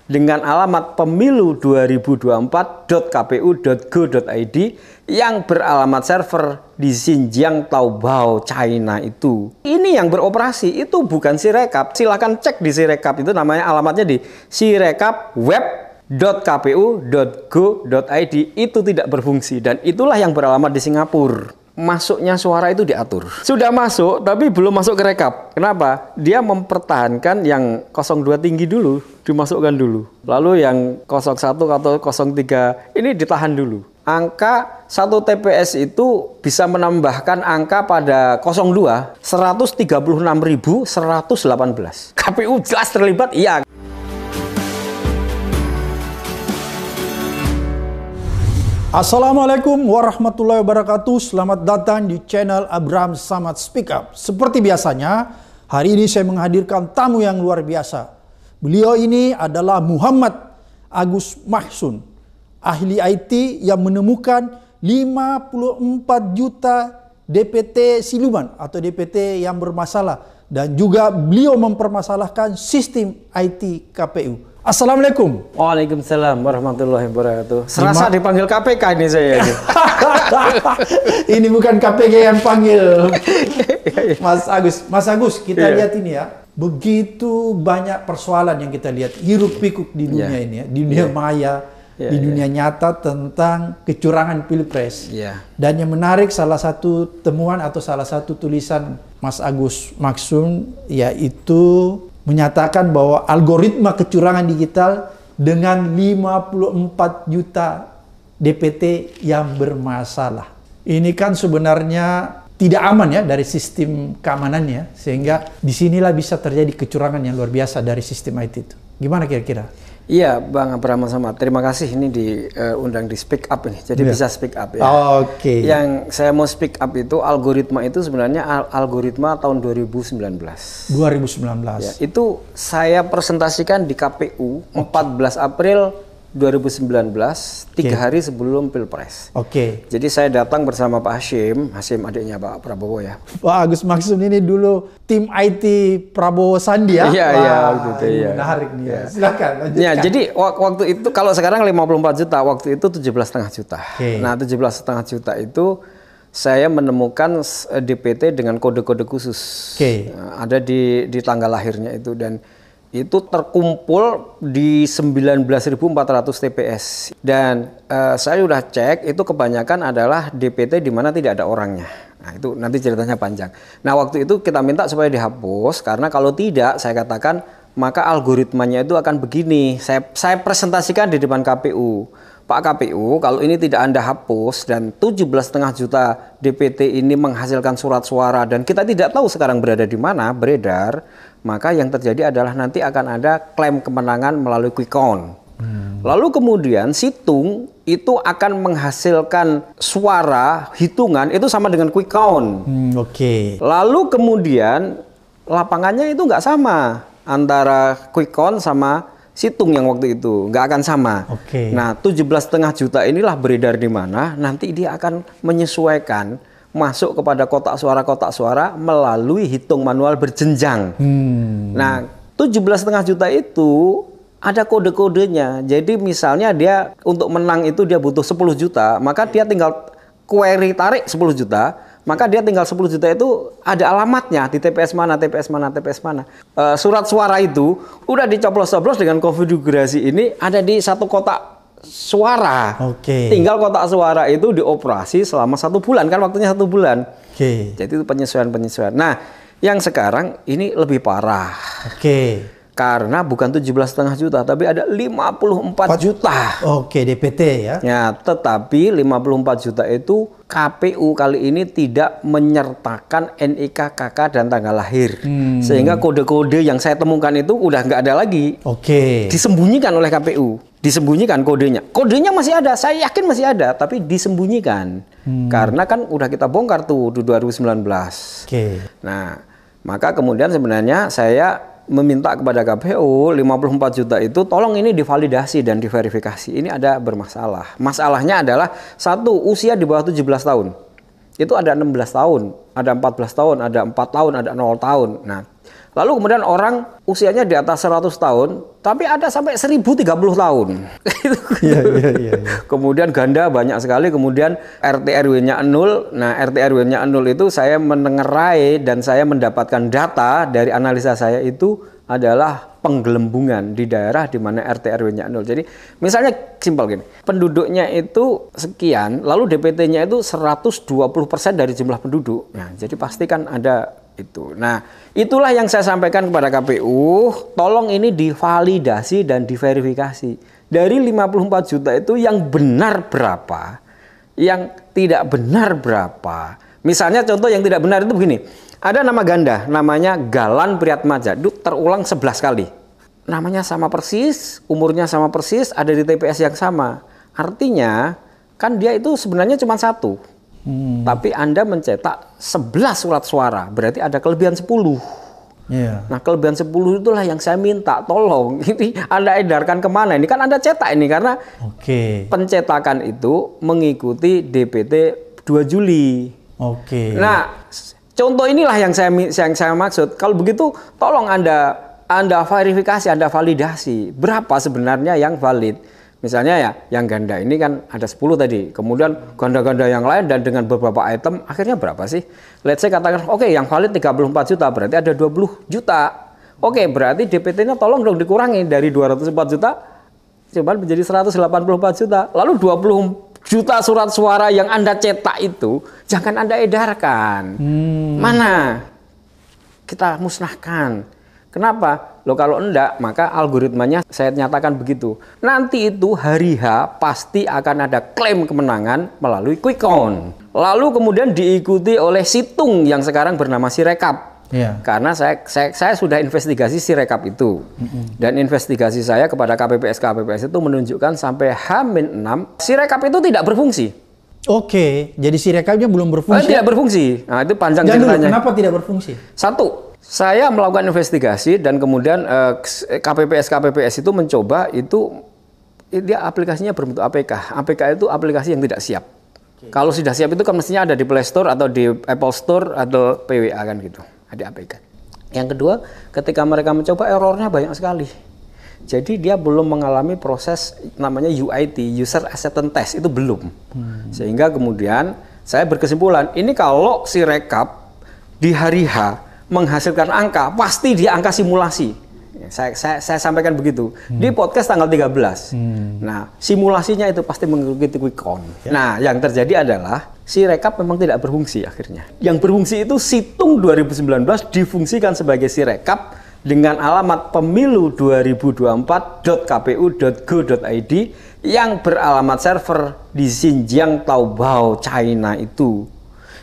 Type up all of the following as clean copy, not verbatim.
dengan alamat pemilu2024.kpu.go.id yang beralamat server di Xinjiang, Taobao, China itu. Ini yang beroperasi, itu bukan Sirekap. Silahkan cek di Sirekap, itu namanya alamatnya di sirekapweb.kpu.go.id. Itu tidak berfungsi dan itulah yang beralamat di Singapura. Masuknya suara itu diatur. Sudah masuk tapi belum masuk ke rekap. Kenapa? Dia mempertahankan yang 02 tinggi dulu, dimasukkan dulu. Lalu yang 01 atau 03 ini ditahan dulu. Angka 1 TPS itu bisa menambahkan angka pada 02 136.118. KPU jelas terlibat, iya. Assalamualaikum warahmatullahi wabarakatuh. Selamat datang di channel Abraham Samad Speak Up. Seperti biasanya, hari ini saya menghadirkan tamu yang luar biasa. Beliau ini adalah Muhammad Agus Mahsun, ahli IT yang menemukan 54 juta DPT siluman atau DPT yang bermasalah. Dan juga beliau mempermasalahkan sistem IT KPU. Assalamualaikum. Waalaikumsalam warahmatullahi wabarakatuh. Serasa dipanggil KPK ini saya. Ini bukan KPK yang panggil Mas Agus. Mas Agus, kita lihat ini ya. Begitu banyak persoalan yang kita lihat hiruk pikuk di dunia ini ya, di dunia maya, di dunia nyata tentang kecurangan pilpres. Dan yang menarik, salah satu temuan atau salah satu tulisan Mas Agus Mahsun yaitu menyatakan bahwa algoritma kecurangan digital dengan 54 juta DPT yang bermasalah. Ini kan sebenarnya tidak aman ya dari sistem keamanannya, sehingga disinilah bisa terjadi kecurangan yang luar biasa dari sistem IT itu. Gimana kira-kira? Iya, Bang Abraham Samad. Terima kasih ini diundang di Speak Up ini. Jadi bisa speak up ya. Oke. Yang saya mau speak up itu algoritma itu sebenarnya algoritma tahun 2019. 2019. Ya, itu saya presentasikan di KPU 14 April 2019, 3 hari sebelum Pilpres. Jadi saya datang bersama Pak Hashim adiknya Pak Prabowo ya. Pak Agus Mahsun ini dulu tim IT Prabowo Sandi ya? Iya, gitu ya. Menarik nih ya. Silakan lanjutkan. Ya, jadi waktu itu kalau sekarang 54 juta, waktu itu 17,5 juta. Nah, 17,5 juta itu saya menemukan DPT dengan kode-kode khusus. Ada di tanggal lahirnya itu dan itu terkumpul di 19.400 TPS dan saya sudah cek itu kebanyakan adalah DPT di mana tidak ada orangnya. Nah, itu nanti ceritanya panjang. Nah, waktu itu kita minta supaya dihapus karena kalau tidak saya katakan maka algoritmanya itu akan begini. Saya presentasikan di depan KPU. Pak KPU, kalau ini tidak Anda hapus dan 17,5 juta DPT ini menghasilkan surat suara dan kita tidak tahu sekarang berada di mana, beredar, maka yang terjadi adalah nanti akan ada klaim kemenangan melalui quick count. Lalu kemudian situng itu akan menghasilkan suara hitungan itu sama dengan quick count. Lalu kemudian lapangannya itu nggak sama antara quick count sama situng yang waktu itu nggak akan sama. Nah, 17,5 juta inilah beredar di mana nanti dia akan menyesuaikan masuk kepada kotak suara melalui hitung manual berjenjang. Nah, 17,5 juta itu ada kode-kodenya. Jadi misalnya dia untuk menang itu dia butuh 10 juta, maka dia tinggal query tarik 10 juta. Maka dia tinggal 10 juta itu ada alamatnya di TPS mana. Surat suara itu udah dicoblos-coblos dengan konfigurasi ini ada di satu kotak suara. Tinggal kotak suara itu dioperasi selama 1 bulan, kan waktunya 1 bulan. Jadi itu penyesuaian. Nah, yang sekarang ini lebih parah. Karena bukan 17,5 juta, tapi ada 54 juta. DPT ya. Ya, tetapi 54 juta itu KPU kali ini tidak menyertakan NIK, KK, dan tanggal lahir. Sehingga kode-kode yang saya temukan itu udah nggak ada lagi. Disembunyikan oleh KPU. Disembunyikan kodenya. Kodenya masih ada, saya yakin masih ada, tapi disembunyikan. Karena kan udah kita bongkar tuh di 2019. Nah, maka kemudian sebenarnya saya meminta kepada KPU 54 juta itu tolong ini divalidasi dan diverifikasi. Ini ada bermasalah. Masalahnya adalah satu, usia di bawah 17 tahun. itu ada 16 tahun, ada 14 tahun, ada 4 tahun, ada 0 tahun. Nah, lalu kemudian orang usianya di atas 100 tahun, tapi ada sampai 1030 tahun. Iya. Kemudian ganda banyak sekali, kemudian RT RW-nya 0. Nah, RT RW-nya 0 itu saya menengerai dan saya mendapatkan data dari analisa saya itu adalah penggelembungan di daerah di mana RT RW-nya 0. Jadi misalnya simpel gini, penduduknya itu sekian, lalu DPT-nya itu 120% dari jumlah penduduk. Nah, jadi pasti kan ada itu. Nah, itulah yang saya sampaikan kepada KPU, tolong ini divalidasi dan diverifikasi. Dari 54 juta itu yang benar berapa, yang tidak benar berapa. Misalnya contoh yang tidak benar itu begini. Ada nama ganda, namanya Galan Priyatmaja, itu terulang 11 kali. Namanya sama persis, umurnya sama persis, ada di TPS yang sama. Artinya, kan dia itu sebenarnya cuma 1. Tapi Anda mencetak 11 surat suara, berarti ada kelebihan 10. Yeah. Nah, kelebihan 10 itulah yang saya minta, tolong. Ini Anda edarkan kemana? Ini kan Anda cetak ini, karena pencetakan itu mengikuti DPT 2 Juli. Nah, contoh inilah yang saya maksud. Kalau begitu, tolong Anda verifikasi, Anda validasi berapa sebenarnya yang valid. Misalnya ya, yang ganda ini kan ada 10 tadi. Kemudian ganda-ganda yang lain dan dengan beberapa item akhirnya berapa sih? Let's say katakan, oke, yang valid 34 juta, berarti ada 20 juta. Oke, berarti DPT-nya tolong dong dikurangi dari 204 juta coba menjadi 184 juta. Lalu 20 juta surat suara yang Anda cetak itu jangan Anda edarkan. Mana? Kita musnahkan. Kenapa? Loh, kalau enggak, maka algoritmanya saya nyatakan begitu. Nanti itu hari H pasti akan ada klaim kemenangan melalui quick count. Lalu kemudian diikuti oleh situng yang sekarang bernama Sirekap. Karena saya sudah investigasi Sirekap itu. Dan investigasi saya kepada KPPS itu menunjukkan sampai H-6 Sirekap itu tidak berfungsi. Oke, jadi Sirekapnya belum berfungsi? Tidak berfungsi. Nah, itu panjang ceritanya. Kenapa tidak berfungsi? Satu, saya melakukan investigasi dan kemudian KPPS itu mencoba itu dia aplikasinya berbentuk APK. APK itu aplikasi yang tidak siap. Kalau sudah siap itu kan mestinya ada di Play Store atau di Apple Store atau PWA kan gitu. Ada APK. Yang kedua, ketika mereka mencoba errornya banyak sekali. Jadi dia belum mengalami proses namanya UAT, User Acceptance Test, itu belum. Sehingga kemudian saya berkesimpulan, ini kalau Sirekap di hari H menghasilkan angka, pasti dia angka simulasi. Saya sampaikan begitu. Di podcast tanggal 13. Nah, simulasinya itu pasti mengikuti quick count. Nah, yang terjadi adalah Sirekap memang tidak berfungsi akhirnya. Yang berfungsi itu situng 2019 difungsikan sebagai Sirekap dengan alamat pemilu2024.kpu.go.id yang beralamat server di Xinjiang, Taobao, China itu.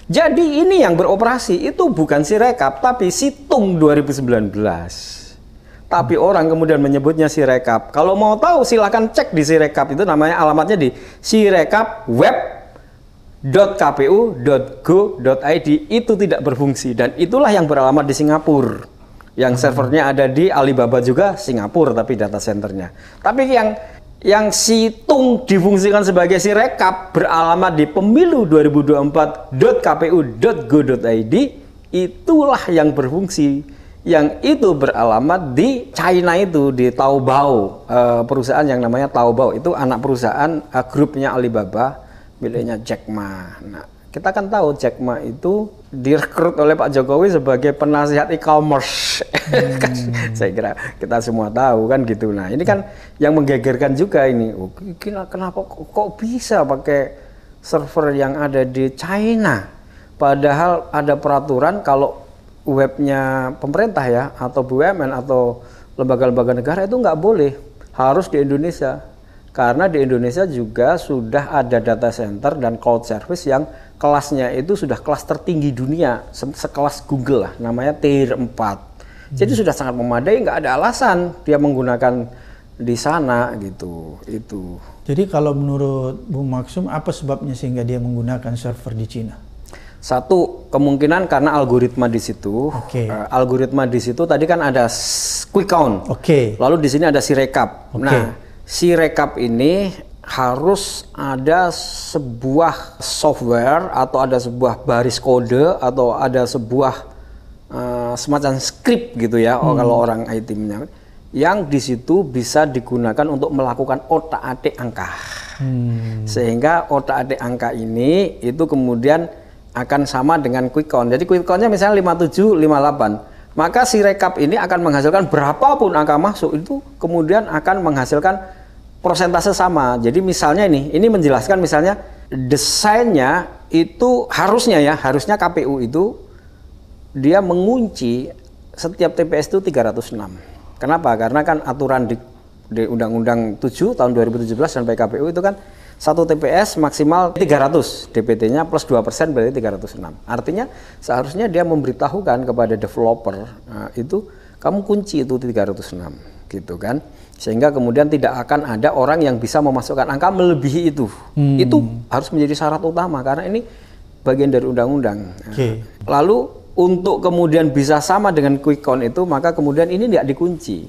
Jadi ini yang beroperasi itu bukan Sirekap tapi situng 2019. Tapi orang kemudian menyebutnya Sirekap. Kalau mau tahu silakan cek di Sirekap, itu namanya alamatnya di sirekapweb.kpu.go.id. Itu tidak berfungsi dan itulah yang beralamat di Singapura. Yang servernya ada di Alibaba juga Singapura tapi data centernya. Tapi yang situng difungsikan sebagai Sirekap beralamat di pemilu2024.kpu.go.id, itulah yang berfungsi. Yang itu beralamat di China itu, di Taobao, perusahaan yang namanya Taobao. Itu anak perusahaan grupnya Alibaba, miliknya Jack Ma. Nah, kita kan tahu Jack Ma itu direkrut oleh Pak Jokowi sebagai penasihat e-commerce. Saya kira kita semua tahu kan gitu. Nah, ini kan yang menggegerkan juga ini. Oh, kenapa kok bisa pakai server yang ada di China? Padahal ada peraturan kalau webnya pemerintah ya, atau BUMN atau lembaga-lembaga negara itu nggak boleh, harus di Indonesia. Karena di Indonesia juga sudah ada data center dan cloud service yang kelasnya itu sudah kelas tertinggi dunia, sekelas Google lah, namanya Tier 4. Jadi sudah sangat memadai, nggak ada alasan dia menggunakan di sana gitu. Itu. Jadi kalau menurut Bung Maksum, apa sebabnya sehingga dia menggunakan server di Cina? Satu, kemungkinan karena algoritma di situ. Algoritma di situ tadi kan ada quick count. Lalu di sini ada Sirekap. Nah, Sirekap ini harus ada sebuah software atau ada sebuah baris kode atau ada sebuah semacam script gitu ya, kalau orang IT menyebut, yang di situ bisa digunakan untuk melakukan otak-atik angka. Sehingga otak-atik angka ini itu kemudian akan sama dengan quick count. Jadi quick count-nya misalnya 57, 58. Maka si rekap ini akan menghasilkan berapapun angka masuk, itu kemudian akan menghasilkan persentase sama. Jadi misalnya ini menjelaskan misalnya desainnya itu harusnya KPU itu dia mengunci setiap TPS itu 306. Kenapa? Karena kan aturan di Undang-Undang 7 tahun 2017 dan PKPU itu kan satu TPS maksimal 300, DPT-nya plus 2% berarti 306. Artinya seharusnya dia memberitahukan kepada developer, itu kamu kunci itu 306 gitu kan. Sehingga kemudian tidak akan ada orang yang bisa memasukkan angka melebihi itu. Itu harus menjadi syarat utama karena ini bagian dari undang-undang. Lalu untuk kemudian bisa sama dengan quick count itu, maka kemudian ini tidak dikunci.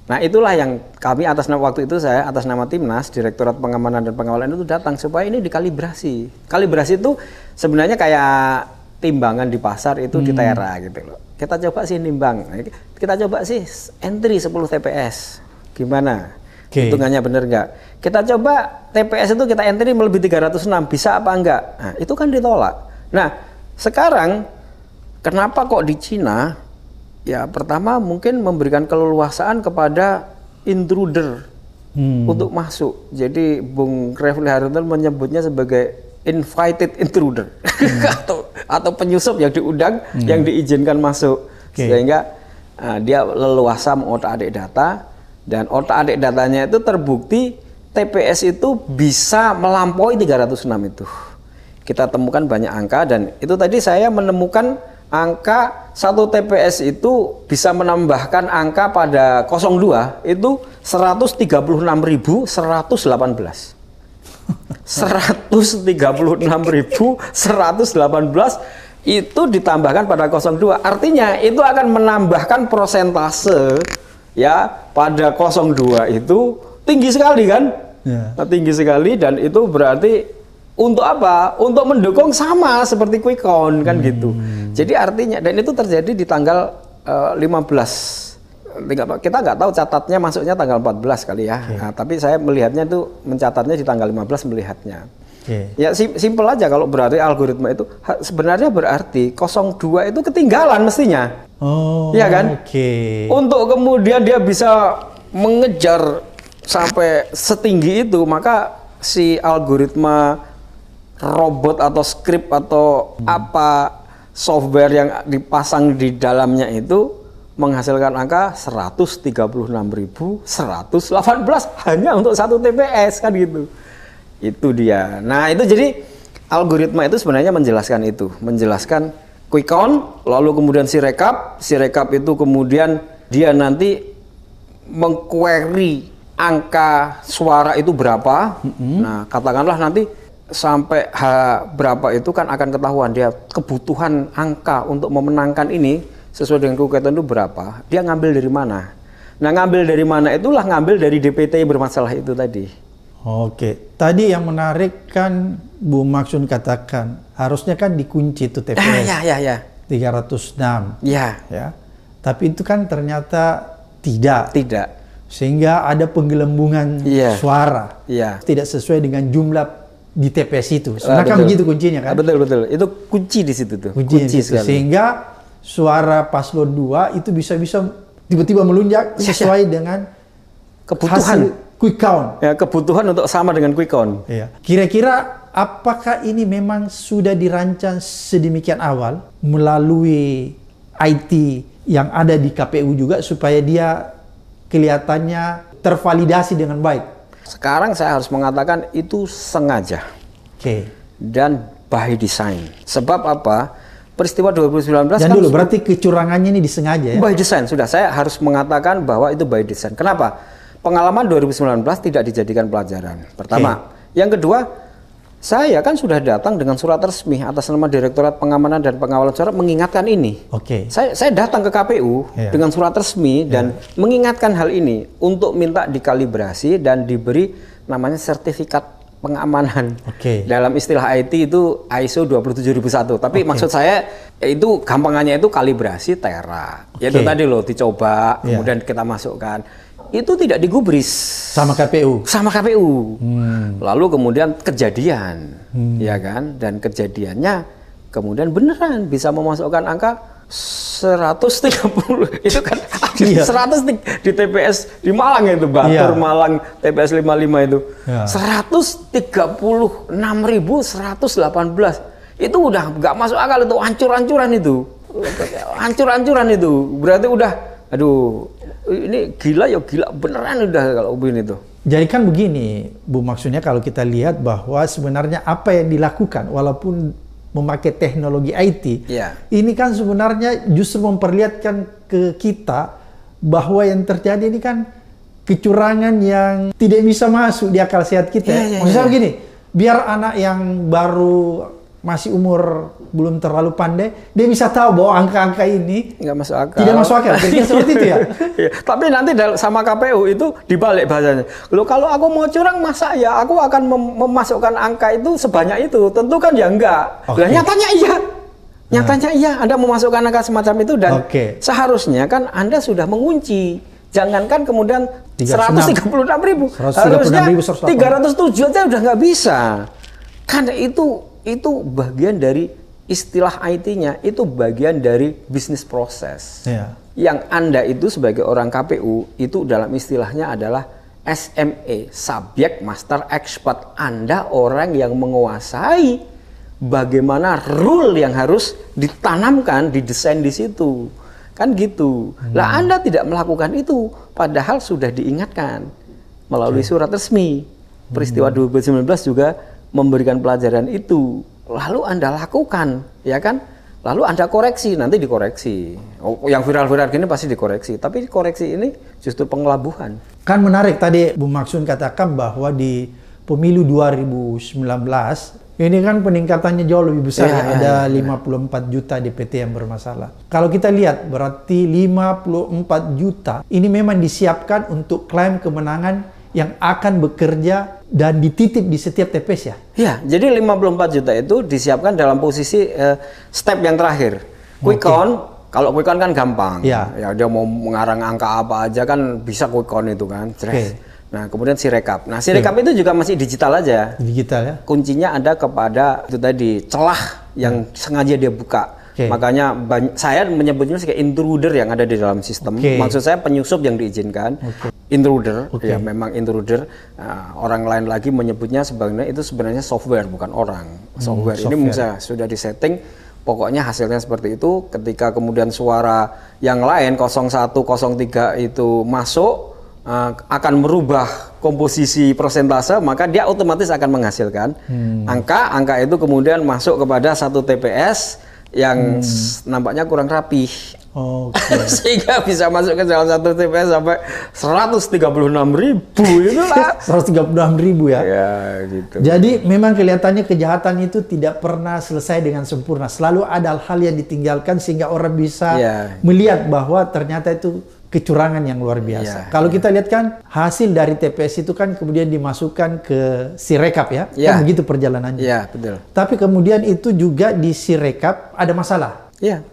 Nah, itulah yang kami waktu itu saya atas nama Timnas, Direktorat Pengamanan dan Pengawalan itu datang supaya ini dikalibrasi. Kalibrasi itu sebenarnya kayak timbangan di pasar itu di tera gitu loh. Kita coba sih nimbang. Kita coba sih entry 10 TPS. Gimana? Hitungannya bener nggak? Kita coba TPS itu kita entry melebihi 306, bisa apa enggak? Nah, itu kan ditolak. Nah, sekarang kenapa kok di Cina? Ya, pertama mungkin memberikan keleluasaan kepada intruder untuk masuk. Jadi Bung Refli Harun menyebutnya sebagai invited intruder atau penyusup yang diundang, yang diizinkan masuk. Sehingga dia leluasa mengotak-atik data. Dan otak-atik datanya itu terbukti TPS itu bisa melampaui 306 itu. Kita temukan banyak angka dan itu tadi saya menemukan angka satu TPS itu bisa menambahkan angka pada 02 itu 136.118. 136.118 itu ditambahkan pada 02. Artinya itu akan menambahkan persentase ya pada 02 itu tinggi sekali kan? Tinggi sekali, dan itu berarti untuk apa? Untuk mendukung sama seperti quick count kan gitu. Jadi artinya, dan itu terjadi di tanggal 15. Kita nggak tahu catatnya masuknya tanggal 14 kali ya. Nah, tapi saya melihatnya itu mencatatnya di tanggal 15 melihatnya. Ya simpel aja, kalau berarti algoritma itu sebenarnya berarti 02 itu ketinggalan mestinya. Iya kan? Untuk kemudian dia bisa mengejar sampai setinggi itu, maka si algoritma robot atau script atau apa software yang dipasang di dalamnya itu menghasilkan angka 136.118 hanya untuk satu TPS kan gitu. Itu dia. Nah, itu jadi algoritma itu sebenarnya menjelaskan itu, menjelaskan quick count, lalu kemudian si rekap itu kemudian dia nanti mengquery angka suara itu berapa. Nah, katakanlah nanti sampai berapa itu kan akan ketahuan dia kebutuhan angka untuk memenangkan ini sesuai dengan quick count itu berapa. Dia ngambil dari mana? Nah, ngambil dari mana itulah ngambil dari DPT yang bermasalah itu tadi. Tadi yang menarik kan Bu Maksun katakan harusnya kan dikunci itu TPS. 306. Ya. Tapi itu kan ternyata tidak. Sehingga ada penggelembungan suara. Tidak sesuai dengan jumlah di TPS itu. Sebenarnya kan begitu kuncinya kan? Betul. Itu kunci di situ tuh. Kunci sehingga suara paslon 2 itu bisa tiba-tiba melunjak sesuai dengan kebutuhan quick count. Ya, kebutuhan untuk sama dengan quick count. Kira-kira apakah ini memang sudah dirancang sedemikian awal melalui IT yang ada di KPU juga supaya dia kelihatannya tervalidasi dengan baik? Sekarang saya harus mengatakan itu sengaja. Dan by design. Sebab apa? Peristiwa 2019 kan dulu berarti kecurangannya ini disengaja ya? By design, sudah saya harus mengatakan bahwa itu by design. Kenapa? Pengalaman 2019 tidak dijadikan pelajaran. Pertama, yang kedua, Saya kan sudah datang dengan surat resmi atas nama Direktorat Pengamanan dan Pengawalan Suara mengingatkan ini. Saya datang ke KPU dengan surat resmi dan mengingatkan hal ini untuk minta dikalibrasi dan diberi namanya sertifikat pengamanan. Dalam istilah IT itu ISO 27001. Tapi maksud saya itu gampangannya itu kalibrasi tera. Yaitu tadi loh dicoba, kemudian kita masukkan. Itu tidak digubris sama KPU. Lalu kemudian kejadian, ya kan? Dan kejadiannya kemudian beneran bisa memasukkan angka 130. Itu kan 100 di TPS di Malang itu, Batur Malang TPS 55 itu. 136.118. Itu udah nggak masuk akal, itu hancur-hancuran itu. Hancur-hancuran itu. Berarti udah aduh, ini gila ya gila beneran udah kalau begini tuh. Jadi kan begini, Bu, maksudnya kalau kita lihat bahwa sebenarnya apa yang dilakukan walaupun memakai teknologi IT, ini kan sebenarnya justru memperlihatkan ke kita bahwa yang terjadi ini kan kecurangan yang tidak bisa masuk di akal sehat kita. Maksudnya begini, biar anak yang baru masih umur belum terlalu pandai, dia bisa tahu bahwa angka-angka ini nggak masuk akal. Tidak masuk akal, kira-kira seperti itu ya. Tapi nanti sama KPU itu dibalik bahasanya. Loh, kalau aku mau curang, masa ya aku akan memasukkan angka itu sebanyak itu? Tentu kan ya enggak. Lah nyatanya iya. Nyatanya iya, Anda memasukkan angka semacam itu dan seharusnya kan Anda sudah mengunci. Jangankan kemudian 136.000, harusnya 307 aja udah nggak bisa. Karena itu bagian dari istilah IT-nya, itu bagian dari bisnis proses. Yang Anda itu sebagai orang KPU, itu dalam istilahnya adalah SME, Subject Master Expert. Anda orang yang menguasai bagaimana rule yang harus ditanamkan, didesain di situ. Kan gitu. Lah Anda tidak melakukan itu, padahal sudah diingatkan melalui surat resmi. Peristiwa 2019 juga memberikan pelajaran itu. Lalu Anda lakukan, ya kan? Lalu Anda koreksi, nanti dikoreksi. Yang viral-viral gini pasti dikoreksi. Tapi koreksi ini justru pengelabuhan. Kan menarik tadi Bu Maksun katakan bahwa di pemilu 2019 ini kan peningkatannya jauh lebih besar. Ada 54 juta DPT yang bermasalah. Kalau kita lihat berarti 54 juta ini memang disiapkan untuk klaim kemenangan yang akan bekerja dan dititip di setiap TPS ya? Ya, jadi 54 juta itu disiapkan dalam posisi step yang terakhir. Quick count, kalau quick count kan gampang. Ya, dia mau mengarang angka apa aja kan bisa quick count itu kan. Nah, kemudian Sirekap. Nah, Sirekap itu juga masih digital aja. Digital ya? Kuncinya ada kepada itu tadi, celah yang sengaja dia buka. Makanya saya menyebutnya sebagai intruder yang ada di dalam sistem. Maksud saya penyusup yang diizinkan. Intruder, ya memang intruder. Orang lain lagi menyebutnya itu sebenarnya software bukan orang. Software ini misalnya sudah disetting, pokoknya hasilnya seperti itu. Ketika kemudian suara yang lain 01, 03 itu masuk, akan merubah komposisi persentase, maka dia otomatis akan menghasilkan angka itu kemudian masuk kepada satu TPS yang nampaknya kurang rapih. Sehingga bisa masuk ke dalam satu TPS sampai 136.000 itu lah. 136.000 ya? Ya gitu. Jadi memang kelihatannya kejahatan itu tidak pernah selesai dengan sempurna. Selalu ada hal yang ditinggalkan sehingga orang bisa melihat bahwa ternyata itu kecurangan yang luar biasa. Kalau kita lihat kan hasil dari TPS itu kan kemudian dimasukkan ke Sirekap ya. Kan begitu perjalanannya. Iya, betul. Tapi kemudian itu juga di Sirekap ada masalah. Iya.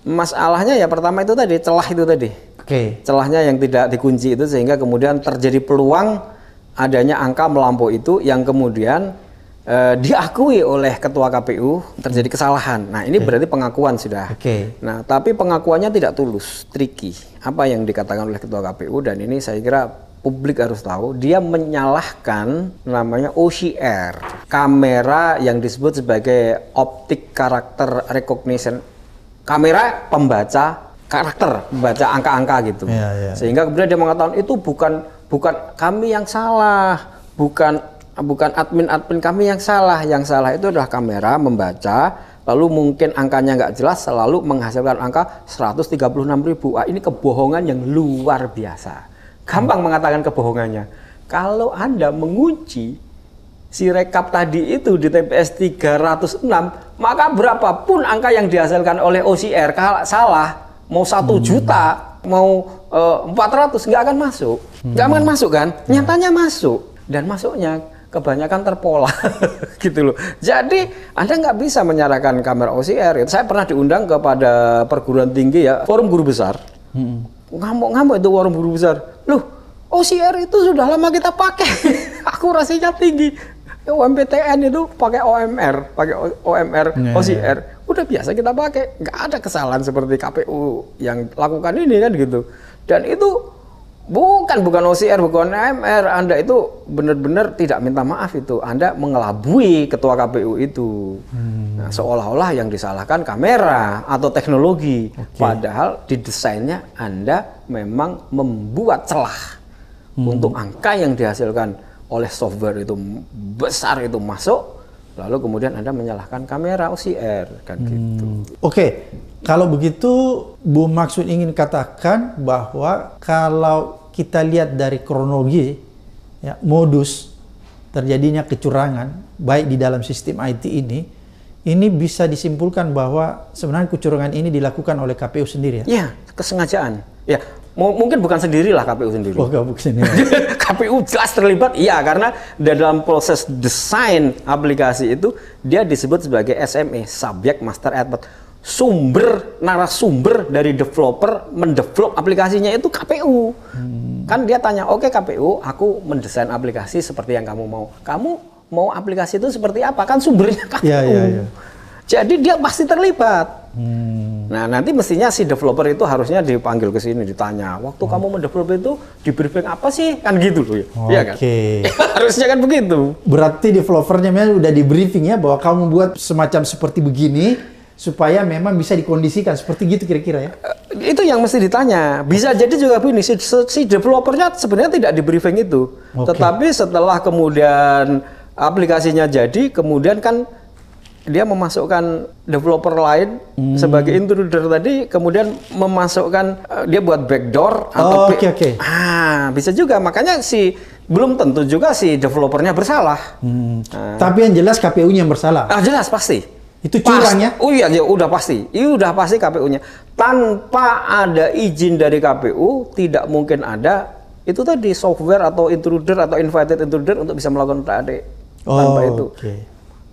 Masalahnya ya pertama itu tadi, celah itu tadi. Celahnya yang tidak dikunci itu sehingga kemudian terjadi peluang adanya angka melampaui itu yang kemudian diakui oleh ketua KPU terjadi kesalahan. Nah, ini berarti pengakuan sudah. Nah, tapi pengakuannya tidak tulus, tricky. Apa yang dikatakan oleh ketua KPU dan ini saya kira publik harus tahu, dia menyalahkan namanya OCR, kamera yang disebut sebagai optic character recognition. Kamera pembaca karakter, membaca angka-angka gitu. Sehingga kemudian dia mengatakan itu bukan kami yang salah, bukan admin kami yang salah itu adalah kamera membaca, lalu mungkin angkanya nggak jelas, selalu menghasilkan angka 136.000. Ini kebohongan yang luar biasa. Gampang mengatakan kebohongannya. Kalau Anda mengunci Sirekap tadi itu di TPS 306, maka berapapun angka yang dihasilkan oleh OCR, kalau salah, mau 1 juta, mau 400, nggak akan masuk. Nggak akan masuk kan? Nyatanya masuk. Dan masuknya kebanyakan terpola gitu loh. Jadi Anda nggak bisa menyalahkan kamera OCR. Saya pernah diundang kepada perguruan tinggi ya, forum guru besar. Ngamuk-ngamuk itu forum guru besar. Loh, OCR itu sudah lama kita pakai. Akurasinya tinggi. UMPTN itu pakai OMR, OCR. Udah biasa kita pakai. Nggak ada kesalahan seperti KPU yang lakukan ini kan gitu. Dan itu bukan OCR, bukan AMR. Anda itu benar-benar tidak minta maaf itu. Anda mengelabui ketua KPU itu. Nah, seolah-olah yang disalahkan kamera atau teknologi. Padahal di desainnya Anda memang membuat celah untuk angka yang dihasilkan oleh software itu besar itu masuk. Lalu kemudian Anda menyalahkan kamera OCR kan gitu. Oke, kalau begitu Bu Maksud ingin katakan bahwa kalau kita lihat dari kronologi ya, modus terjadinya kecurangan baik di dalam sistem IT ini bisa disimpulkan bahwa sebenarnya kecurangan ini dilakukan oleh KPU sendiri ya? Ya, kesengajaan. Ya, mungkin bukan sendirilah KPU sendiri. Oh, bukan sendiri. KPU jelas terlibat, iya, karena dalam proses desain aplikasi itu dia disebut sebagai SME, Subject Master Expert. Narasumber dari developer mendevelop aplikasinya itu KPU. Kan dia tanya, oke KPU, aku mendesain aplikasi seperti yang kamu mau. Kamu mau aplikasi itu seperti apa? Kan sumbernya KPU. Ya. Jadi dia pasti terlibat. Nah, nanti mestinya si developer itu harusnya dipanggil ke sini, ditanya, waktu kamu mendevelop itu di briefing apa sih? Kan gitu loh ya. Iya kan? Harusnya kan begitu. Berarti developernya memang udah di briefing ya, bahwa kamu buat semacam seperti begini supaya memang bisa dikondisikan seperti gitu kira-kira ya. Itu yang mesti ditanya. Bisa jadi juga begini, si developernya sebenarnya tidak di briefing itu. Tetapi setelah kemudian aplikasinya jadi, kemudian kan dia memasukkan developer lain sebagai intruder tadi, kemudian memasukkan dia buat backdoor atau bisa juga. Makanya belum tentu juga si developernya bersalah. Tapi yang jelas KPU-nya yang bersalah. Jelas pasti. Itu curang ya? Oh iya, udah pasti. Itu udah pasti KPU-nya. Tanpa ada izin dari KPU, tidak mungkin ada itu tadi software atau intruder atau invited intruder untuk bisa melakukan TAD. Tanpa itu.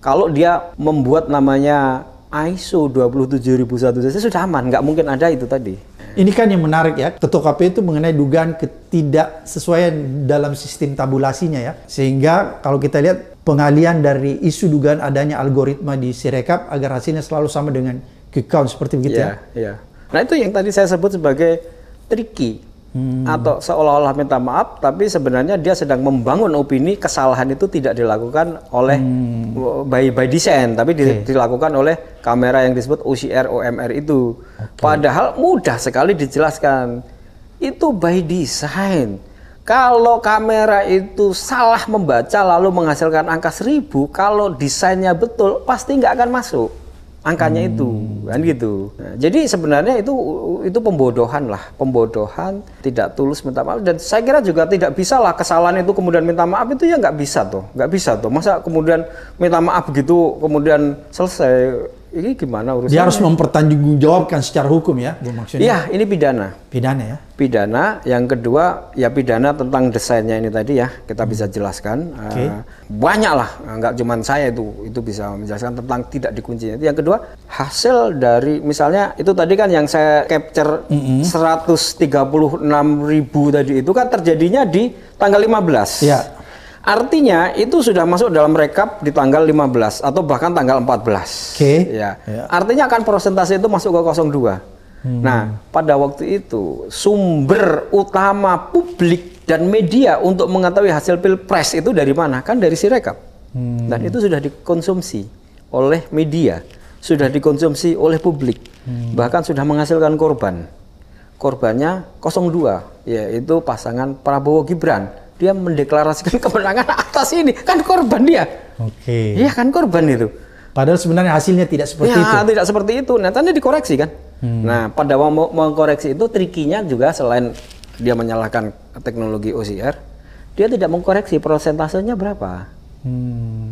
Kalau dia membuat namanya ISO 27001 saja sudah aman, nggak mungkin ada itu tadi. Ini kan yang menarik ya, Ketua KPU itu mengenai dugaan ketidaksesuaian dalam sistem tabulasinya ya. Sehingga kalau kita lihat pengalian dari isu dugaan adanya algoritma di Sirekap agar hasilnya selalu sama dengan quick count seperti begitu ya. Nah itu yang tadi saya sebut sebagai tricky. Atau seolah-olah minta maaf, tapi sebenarnya dia sedang membangun opini kesalahan itu tidak dilakukan oleh by design, tapi dilakukan oleh kamera yang disebut OCR, OMR itu. Padahal mudah sekali dijelaskan. Itu by design. Kalau kamera itu salah membaca lalu menghasilkan angka 1000, kalau desainnya betul pasti nggak akan masuk angkanya itu, kan gitu. Nah, jadi sebenarnya itu pembodohan lah, pembodohan, tidak tulus minta maaf. Dan saya kira juga tidak bisa lah kesalahan itu kemudian minta maaf itu ya nggak bisa tuh. Masa kemudian minta maaf begitu kemudian selesai. Ini gimana urusannya? Dia harus mempertanggungjawabkan secara hukum ya, Bu maksudnya? Iya, ini pidana. Pidana ya? Pidana. Yang kedua, ya pidana tentang desainnya ini tadi ya, kita bisa jelaskan. Banyak lah, nggak cuma saya itu bisa menjelaskan tentang tidak dikuncinya. Yang kedua, hasil dari misalnya itu tadi kan yang saya capture 136.000 tadi itu kan terjadinya di tanggal 15. Iya. Artinya itu sudah masuk dalam rekap di tanggal 15 atau bahkan tanggal 14. Ya. Artinya akan persentase itu masuk ke 02. Nah, pada waktu itu sumber utama publik dan media untuk mengetahui hasil Pilpres itu dari mana? Kan dari Sirekap. Dan itu sudah dikonsumsi oleh media, sudah dikonsumsi oleh publik. Bahkan sudah menghasilkan korban. Korbannya 02, yaitu pasangan Prabowo Gibran. Dia mendeklarasikan kemenangan atas ini, kan korban dia. Iya kan korban itu. Padahal sebenarnya hasilnya tidak seperti itu. Tidak seperti itu. Nanti dikoreksi kan. Nah, pada mengkoreksi itu trikinya juga selain dia menyalahkan teknologi OCR, dia tidak mengkoreksi persentasenya berapa.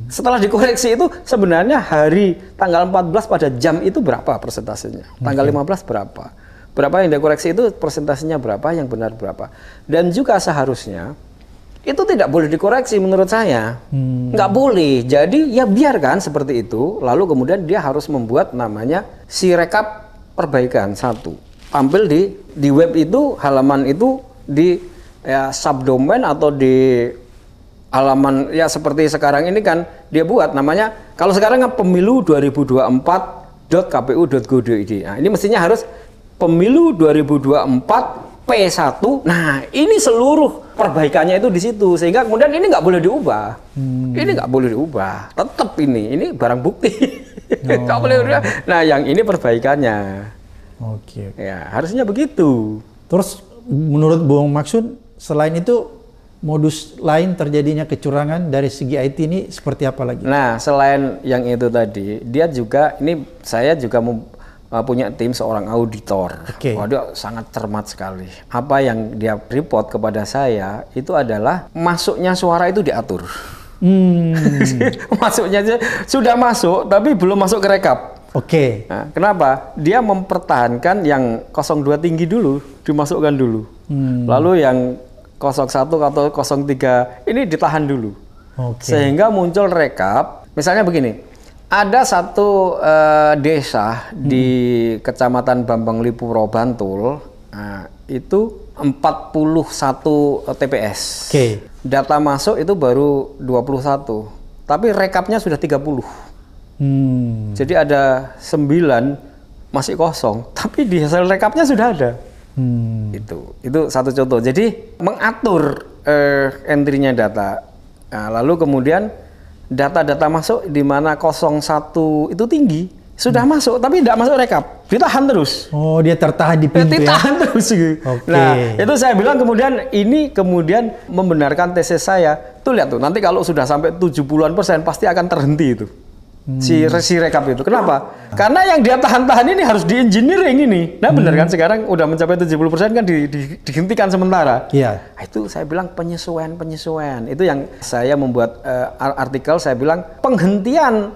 Setelah dikoreksi itu sebenarnya hari tanggal 14 pada jam itu berapa persentasenya? Tanggal 15 berapa? Berapa yang dikoreksi itu persentasenya berapa, yang benar berapa? Dan juga seharusnya itu tidak boleh dikoreksi menurut saya. Nggak boleh. Jadi ya biarkan seperti itu. Lalu kemudian dia harus membuat namanya sirekap perbaikan satu. Tampil di web itu, halaman itu di ya, subdomain atau di halaman ya seperti sekarang ini kan dia buat namanya, kalau sekarang kan pemilu 2024.kpu.go.id. Nah, ini mestinya harus pemilu 2024 P1. Nah, ini seluruh perbaikannya itu di situ, sehingga kemudian ini nggak boleh diubah. Ini nggak boleh diubah. Tetap ini barang bukti. Nggak boleh diubah. Nah, yang ini perbaikannya. Oke. Ya, harusnya begitu. Terus menurut Bung Maksud, selain itu modus lain terjadinya kecurangan dari segi IT ini seperti apa lagi? Nah, selain yang itu tadi, dia juga, ini saya juga punya tim seorang auditor. Wah, dia sangat cermat sekali. Apa yang dia report kepada saya itu adalah masuknya suara itu diatur. Masuknya sudah masuk, tapi belum masuk ke rekap. Nah, kenapa? Dia mempertahankan yang 02 tinggi dulu, dimasukkan dulu. Lalu yang 01 atau 03 ini ditahan dulu. Sehingga muncul rekap. Misalnya begini, ada satu desa di Kecamatan Bambang Lipuro, Bantul, itu 41 TPS. Data masuk itu baru 21, tapi rekapnya sudah 30. Jadi ada 9 masih kosong, tapi di hasil rekapnya sudah ada. Itu satu contoh. Jadi mengatur entry-nya data. Nah, lalu kemudian data-data masuk di mana 01 itu tinggi sudah masuk, tapi tidak masuk rekap, ditahan terus. Oh, dia tertahan di pintu ditahan terus. Nah, itu saya bilang kemudian ini kemudian membenarkan tesis saya. Tuh lihat tuh, nanti kalau sudah sampai 70-an% pasti akan terhenti itu. Si rekap itu. Kenapa? Karena yang dia tahan-tahan ini harus di-engineering ini. Nah, benar kan sekarang udah mencapai 70% kan dihentikan sementara. Nah, itu saya bilang penyesuaian. Itu yang saya membuat artikel, saya bilang penghentian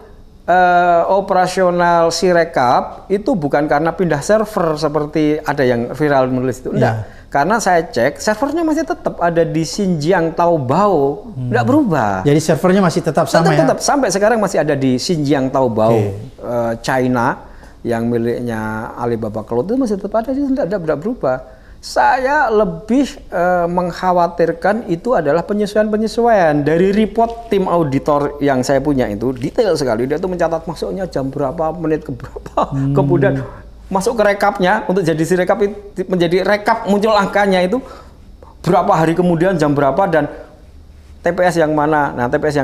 operasional si rekap itu bukan karena pindah server seperti ada yang viral menulis itu. Enggak. Karena saya cek, servernya masih tetap ada di Xinjiang Taobao, tidak berubah. Jadi servernya masih tetap sama tetap, sampai sekarang masih ada di Xinjiang Taobao, China, yang miliknya Alibaba Cloud itu masih tetap ada, tidak berubah. Saya lebih mengkhawatirkan itu adalah penyesuaian dari report tim auditor yang saya punya itu detail sekali. Dia itu mencatat masuknya jam berapa, menit ke berapa, kemudian masuk ke rekapnya untuk jadi si rekap menjadi rekap muncul angkanya itu berapa hari kemudian jam berapa dan TPS yang mana. Nah, TPS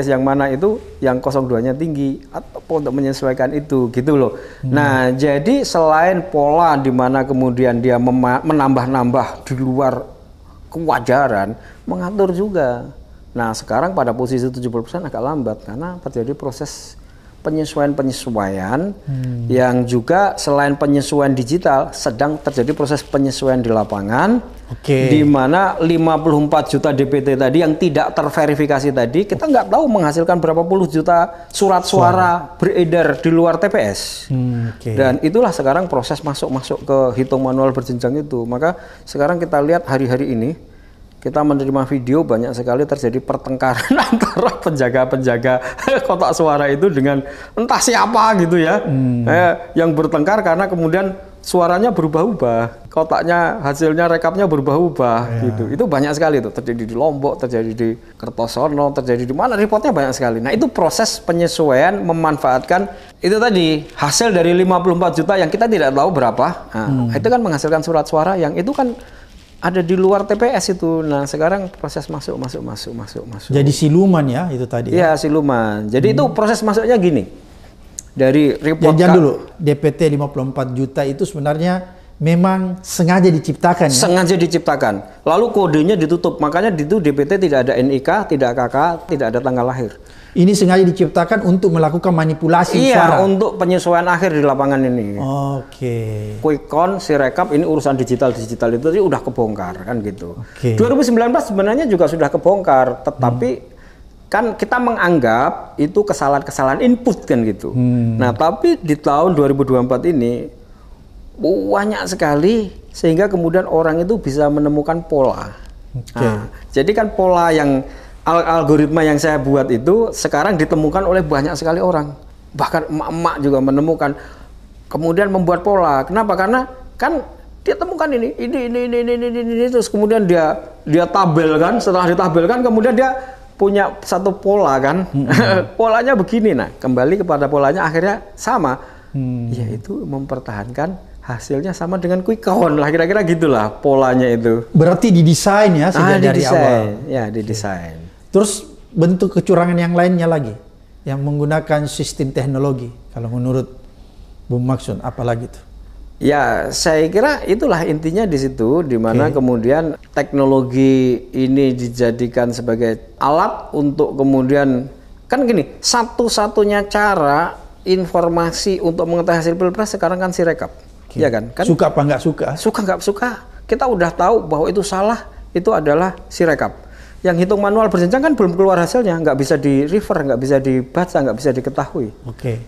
yang mana itu yang 02-nya tinggi atau untuk menyesuaikan itu gitu loh. Nah, jadi selain pola di mana kemudian dia menambah-nambah di luar kewajaran, mengatur juga. Nah, sekarang pada posisi 70% agak lambat karena terjadi proses penyesuaian yang juga selain penyesuaian digital sedang terjadi proses penyesuaian di lapangan di mana 54 juta DPT tadi yang tidak terverifikasi tadi kita nggak tahu menghasilkan berapa puluh juta surat suara beredar di luar TPS dan itulah sekarang proses masuk ke hitung manual berjenjang itu. Maka sekarang kita lihat hari-hari ini kita menerima video banyak sekali terjadi pertengkaran antara penjaga-penjaga kotak suara itu dengan entah siapa gitu ya, yang bertengkar karena kemudian suaranya berubah-ubah, kotaknya hasilnya rekapnya berubah-ubah gitu. Itu banyak sekali itu terjadi di Lombok, terjadi di Kertosono, terjadi di mana reportnya banyak sekali. Nah, itu proses penyesuaian memanfaatkan itu tadi hasil dari 54 juta yang kita tidak tahu berapa. Nah, itu kan menghasilkan surat suara yang itu kan ada di luar TPS itu. Nah, sekarang proses masuk. Jadi siluman ya itu tadi. Iya, siluman. Jadi itu proses masuknya gini. Dari report jangan dulu, DPT 54 juta itu sebenarnya memang sengaja diciptakan ya? Sengaja diciptakan. Lalu kodenya ditutup. Makanya itu DPT tidak ada NIK, tidak KK, tidak ada tanggal lahir. Ini sengaja diciptakan untuk melakukan manipulasi suara. Iya, untuk penyesuaian akhir di lapangan ini. Quick count, sirekap, ini urusan digital itu tadi udah kebongkar kan gitu. 2019 sebenarnya juga sudah kebongkar, tetapi kan kita menganggap itu kesalahan-kesalahan input kan gitu. Nah, tapi di tahun 2024 ini banyak sekali sehingga kemudian orang itu bisa menemukan pola. Nah, jadi kan pola yang algoritma yang saya buat itu sekarang ditemukan oleh banyak sekali orang. Bahkan emak-emak juga menemukan, kemudian membuat pola. Kenapa? Karena kan dia temukan ini terus kemudian dia tabelkan. Setelah ditabelkan kemudian dia punya satu pola kan. Polanya begini. Nah, kembali kepada polanya akhirnya sama, yaitu mempertahankan hasilnya sama dengan quick count lah, kira-kira gitulah polanya itu. Berarti didesain ya sejak dari awal. Ya, didesain. Terus bentuk kecurangan yang lainnya lagi yang menggunakan sistem teknologi, kalau menurut Bung Maksud, apalagi itu? Ya, saya kira itulah intinya di situ, di mana kemudian teknologi ini dijadikan sebagai alat untuk kemudian, kan gini, satu-satunya cara informasi untuk mengetahui hasil pilpres sekarang kan Sirekap, ya kan? Suka apa nggak suka? Suka nggak suka, kita udah tahu bahwa itu salah, itu adalah Sirekap. Yang hitung manual berjenjang kan belum keluar hasilnya, nggak bisa di refer, nggak bisa dibaca, nggak bisa diketahui.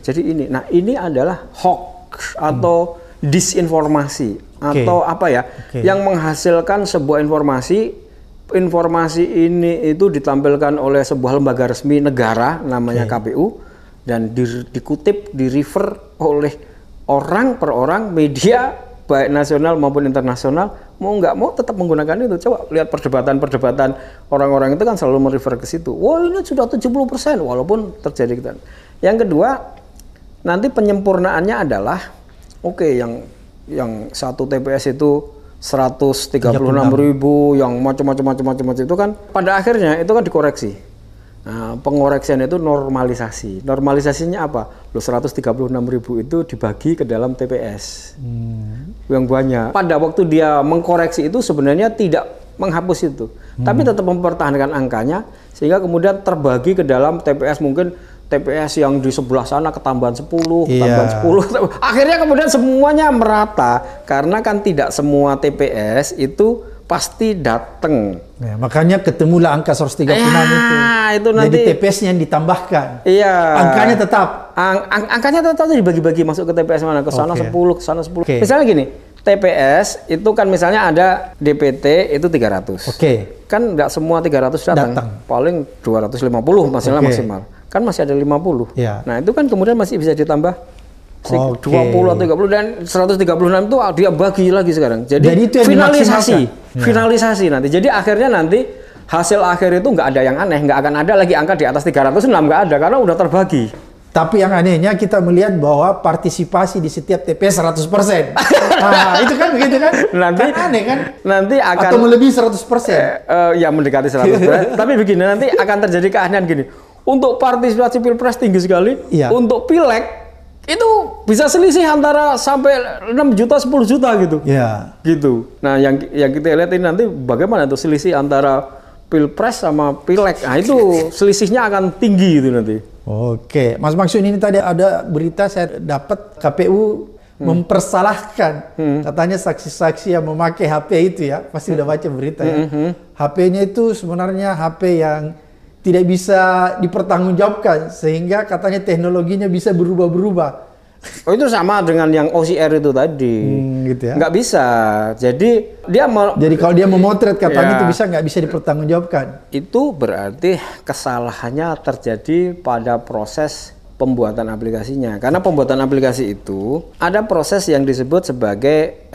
Jadi ini, nah ini adalah hoax atau disinformasi atau apa ya, yang menghasilkan sebuah informasi ini itu ditampilkan oleh sebuah lembaga resmi negara namanya KPU dan dikutip, di-refer oleh orang per orang, media baik nasional maupun internasional, mau nggak mau tetap menggunakan itu. Coba lihat perdebatan orang-orang itu kan selalu merefer ke situ. Wah, ini sudah 70% walaupun terjadi. Yang kedua, nanti penyempurnaannya adalah yang satu TPS itu 136.000, yang macam-macam itu kan pada akhirnya itu kan dikoreksi. Nah, pengoreksian itu normalisasi. Normalisasinya apa? 136.000 itu dibagi ke dalam TPS yang banyak. Pada waktu dia mengkoreksi itu sebenarnya tidak menghapus itu, tapi tetap mempertahankan angkanya sehingga kemudian terbagi ke dalam TPS, mungkin TPS yang di sebelah sana ketambahan 10, ketambahan 10. Akhirnya kemudian semuanya merata karena kan tidak semua TPS itu pasti datang. Ya, makanya ketemulah angka 136 itu nanti. Jadi TPS-nya yang ditambahkan. Iya. Angkanya tetap. Angkanya tetap dibagi-bagi masuk ke TPS mana, ke sana 10, ke sana 10. Misalnya gini, TPS itu kan misalnya ada DPT itu 300. Kan nggak semua 300 datang. Paling 250 maksimal. Kan masih ada 50. Nah, itu kan kemudian masih bisa ditambah 20 atau 30 dan 136 itu dia bagi lagi sekarang. Jadi itu finalisasi nanti. Jadi akhirnya nanti hasil akhir itu nggak ada yang aneh, nggak akan ada lagi angka di atas 306, nggak ada karena udah terbagi. Tapi yang anehnya kita melihat bahwa partisipasi di setiap TPS 100%. Nah, itu kan begitu kan? Nanti kan aneh kan? Nanti akan atau melebihi 100%. Ya mendekati 100%. Tapi begini, nanti akan terjadi keanehan gini. Untuk partisipasi Pilpres tinggi sekali, untuk Pileg itu bisa selisih antara sampai 6 juta 10 juta gitu. Gitu. Nah, yang kita lihat ini nanti bagaimana tuh selisih antara Pilpres sama Pileg. Nah, itu selisihnya akan tinggi itu nanti. Mas Maksud, ini tadi ada berita saya dapat KPU mempersalahkan katanya saksi-saksi yang memakai HP itu ya, pasti udah baca berita ya. HP-nya itu sebenarnya HP yang tidak bisa dipertanggungjawabkan sehingga katanya teknologinya bisa berubah-berubah. Itu sama dengan yang OCR itu tadi. Gitu ya? Nggak bisa. Jadi kalau dia memotret katanya itu nggak bisa dipertanggungjawabkan. Itu berarti kesalahannya terjadi pada proses pembuatan aplikasinya. Karena pembuatan aplikasi itu ada proses yang disebut sebagai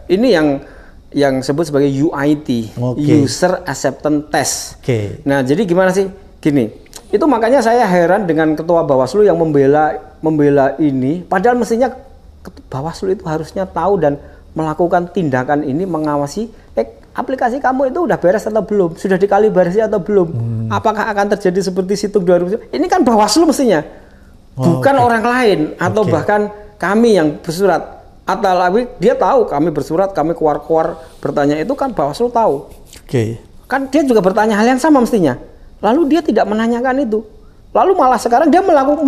ini yang disebut sebagai UIT, User Acceptance Test. Nah, jadi gimana sih? Gini, itu makanya saya heran dengan Ketua Bawaslu yang membela ini, padahal mestinya Bawaslu itu harusnya tahu dan melakukan tindakan ini, mengawasi aplikasi kamu itu udah beres atau belum, sudah dikalibrasi atau belum, apakah akan terjadi seperti situng 2000. Ini kan Bawaslu mestinya, bukan orang lain atau bahkan kami yang bersurat. Atau lagi dia tahu kami bersurat, kami keluar bertanya, itu kan Bawaslu tahu. Kan dia juga bertanya hal yang sama mestinya. Lalu dia tidak menanyakan itu. Lalu malah sekarang dia melakukan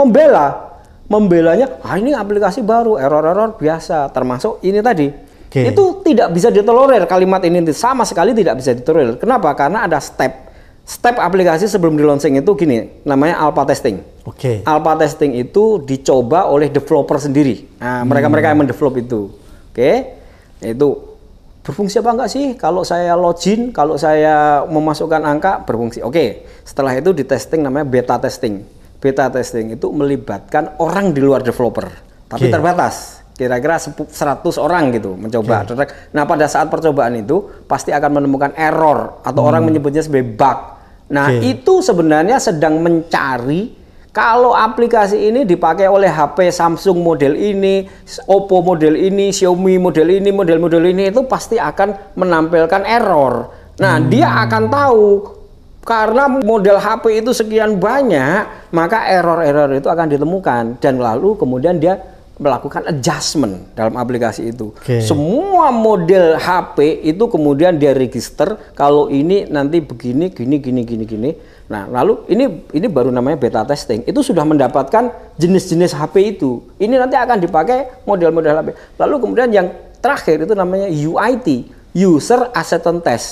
membelanya, ini aplikasi baru, error-error biasa, termasuk ini tadi. Itu tidak bisa ditolerir, kalimat ini sama sekali tidak bisa ditolerir. Kenapa? Karena ada step step aplikasi sebelum di launching itu gini, namanya alpha testing. Oke. Alpha testing itu dicoba oleh developer sendiri. Nah, mereka-mereka yang mendevelop itu. Oke. Itu berfungsi apa enggak sih? Kalau saya login, kalau saya memasukkan angka, berfungsi. Oke. Setelah itu di testing namanya beta testing. Beta testing itu melibatkan orang di luar developer, tapi terbatas. Kira-kira 100 orang gitu mencoba. Nah, pada saat percobaan itu pasti akan menemukan error atau orang menyebutnya sebagai bug. Nah, itu sebenarnya sedang mencari kalau aplikasi ini dipakai oleh HP Samsung model ini, Oppo model ini, Xiaomi model ini, model-model ini itu pasti akan menampilkan error. Nah, dia akan tahu karena model HP itu sekian banyak, maka error-error itu akan ditemukan dan lalu kemudian dia melakukan adjustment dalam aplikasi itu. Semua model HP itu kemudian dia register kalau ini nanti begini, gini. Nah, lalu ini baru namanya beta testing. Itu sudah mendapatkan jenis-jenis HP itu. Ini nanti akan dipakai model-model HP. Lalu kemudian yang terakhir itu namanya UAT, User Acceptance Test.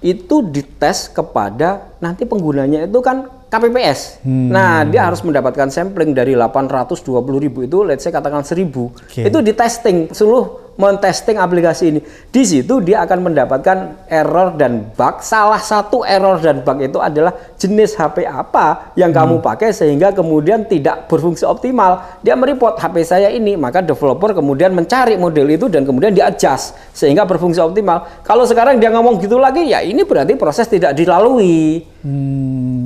Itu dites kepada nanti penggunanya itu kan KPPS. Nah, dia harus mendapatkan sampling dari 820.000 itu, let's say katakan 1.000. Itu di testing, seluruh men-testing aplikasi ini. Di situ dia akan mendapatkan error dan bug. Salah satu error dan bug itu adalah jenis HP apa yang kamu pakai sehingga kemudian tidak berfungsi optimal. Dia mereport HP saya ini, maka developer kemudian mencari model itu dan kemudian di-adjust sehingga berfungsi optimal. Kalau sekarang dia ngomong gitu lagi, ya ini berarti proses tidak dilalui.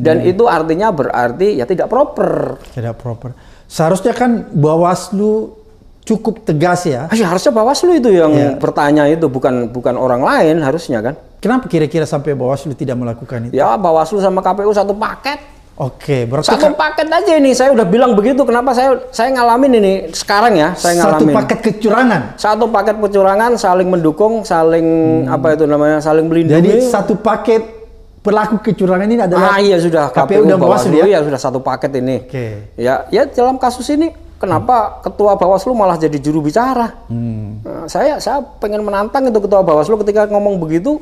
Dan itu artinya berarti ya tidak proper. Tidak proper. Seharusnya kan Bawaslu cukup tegas ya. Ya harusnya Bawaslu itu yang bertanya itu, bukan orang lain harusnya kan. Kenapa kira-kira sampai Bawaslu tidak melakukan itu? Ya Bawaslu sama KPU satu paket. Oke, berarti satu paket aja ini. Saya udah bilang begitu. Kenapa saya ngalamin ini sekarang ya? Saya ngalamin. Satu paket kecurangan. Satu paket kecurangan, saling mendukung, saling apa itu namanya, saling melindungi. Jadi satu paket pelaku kecurangan ini adalah iya sudah KPU dan Bawaslu ya? Ya sudah satu paket ini. Ya dalam kasus ini kenapa ketua Bawaslu malah jadi juru bicara? Nah, saya pengen menantang itu ketua Bawaslu ketika ngomong begitu.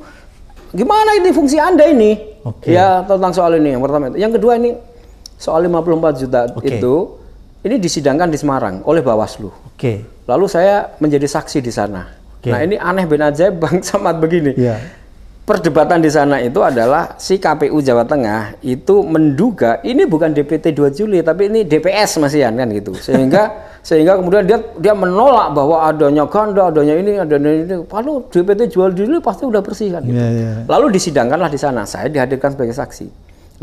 Gimana ini fungsi Anda ini? Ya tentang soal ini yang pertama itu. Yang kedua ini soal 54 juta itu ini disidangkan di Semarang oleh Bawaslu. Lalu saya menjadi saksi di sana. Nah ini aneh ben ajaib Bang Samad begini. Perdebatan di sana itu adalah si KPU Jawa Tengah itu menduga ini bukan DPT 2 Juli tapi ini DPS masihan kan gitu. Sehingga kemudian dia menolak bahwa adanya ganda, adanya ini. Kalau DPT 2 Juli pasti udah bersih kan gitu. Lalu disidangkanlah di sana. Saya dihadirkan sebagai saksi.